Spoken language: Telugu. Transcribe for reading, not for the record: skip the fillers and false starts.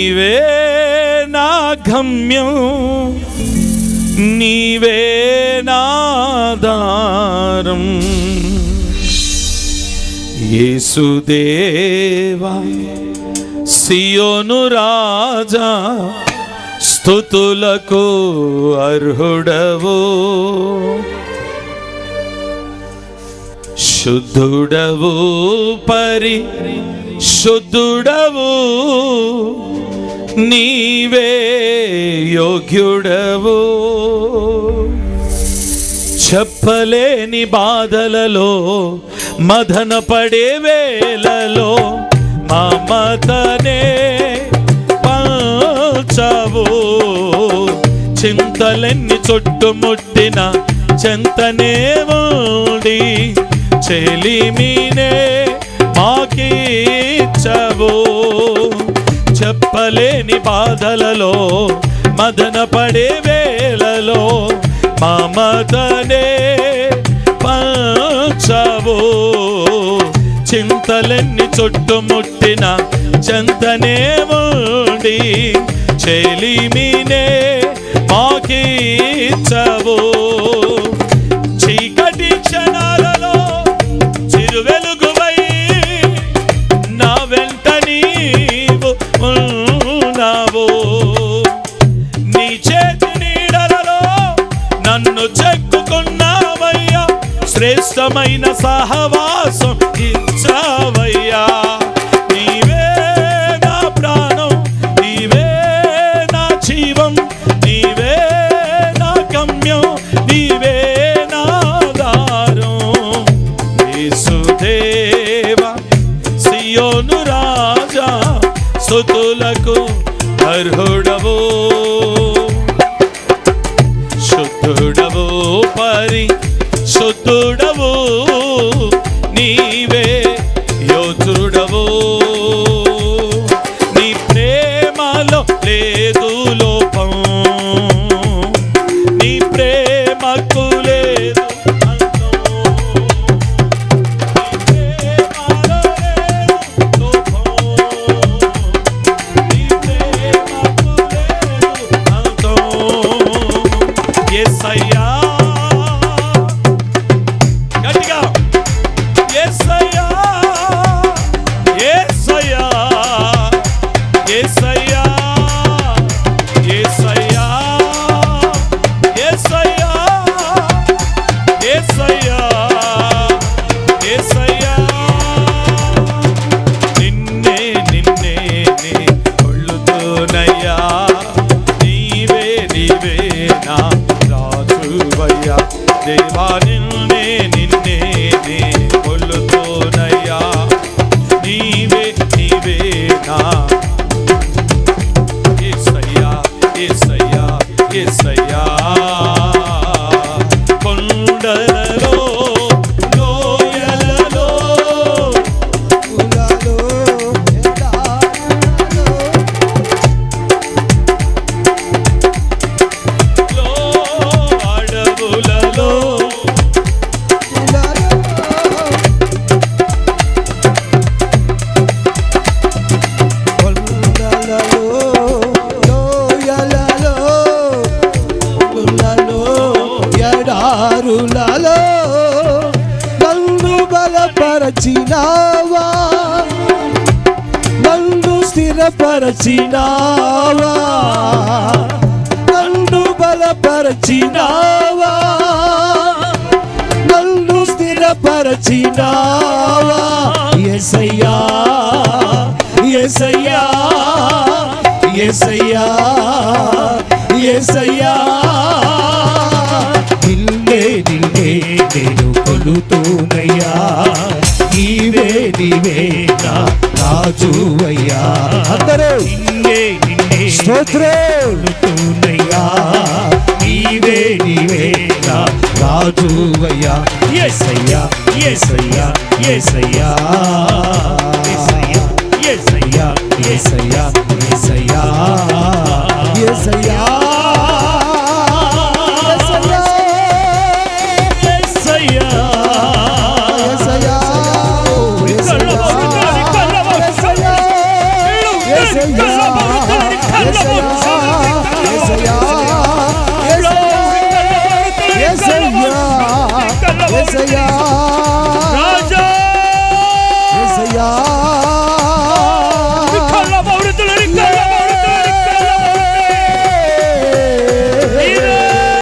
నీవే నా గమ్యం, నీవే నా ఆధారం. యేసుదేవా సియోను రాజా, స్తుతులకు అర్హుడవు. శుద్ధుడవు పరిశుద్ధుడవు, నీవే యోగ్యుడవు. చెప్పలేని బాధలలో, మదన పడే వేళలో మమతనే పంచవు. చింతలెన్ని చుట్టుముట్టిన చెంతనే ఉండి చెలిమినే మాకిచ్చవు. చెప్పలేని బాధలలో, మదన పడే వేళలో మమతనే పంచవు. చింతలెన్ని చుట్టుముట్టిన చెంతనే ఉండి చెలిమినే మాకిచ్చవు. చీకటి క్షణాలలో చిరు వెలుగువై నా వెంట నీవు ఉన్నావు. నీ చేతి నీడలలో నన్ను చెక్కుకున్నావయ్యా, శ్రేష్టమైన సహవాసం ఇచ్చావయ్యా. నీవే నా ప్రాణం, నీవే నా జీవం, నీవే నా గమ్యం, నీవే నా ఆధారం. యేసుదేవా సియోను రాజా, స్తుతులకు అర్హుడవు. శుద్ధుడవు పరిశుద్ధుడవు, నీవే యోధుడవు. నీ ప్రేమలో లేదు లోపం, నీ ప్రేమకు లేదు అంతం. నీ ప్రేమలో లేదు లోపం, నీ ప్రేమకు లేదు అంతం. యేసయ్యా గట్టిగా, యేసయ్యా యేసయ్యా యేసయ్యా యేసయ్యా యేసయ్యా యేసయ్యా యేసయ్యా. నిన్నే నిన్నే నే కొలుతునయ్యా, నీవే నీవే నా రాజువయ్యా. దేవా నిన్నే నిన్నే నే కొలుతునయ్యా, నీవే నీవే నా యేసయ్యా యేసయ్యా యేసయ్యా. కొండలలో లోయలలో అడవులలో ఎడారులలో నన్ను బలపరచినావా, నన్ను స్థిరపరచినావా, నన్ను బలపరచినావా, నన్ను స్థిరపరచినావా. యేసయ్యా యేసయ్యా యేసయ్యా యేసయ్యా. నిన్నే నిన్నే నేను కొలుతునయ్యా, నీవే నీవే నా రాజువయ్యా. అందరూ నిన్నే నిన్నే కొలుతునయ్యా, నీవే నీవే నా రాజువయ్యా. యేసయ్యా యేసయ్యా యేసయ్యా యేసయ్యా యేసయ్యా యేసయ్యా యేసయ్యా యేసయ్యా. యేసయ్యా యేసయ్యా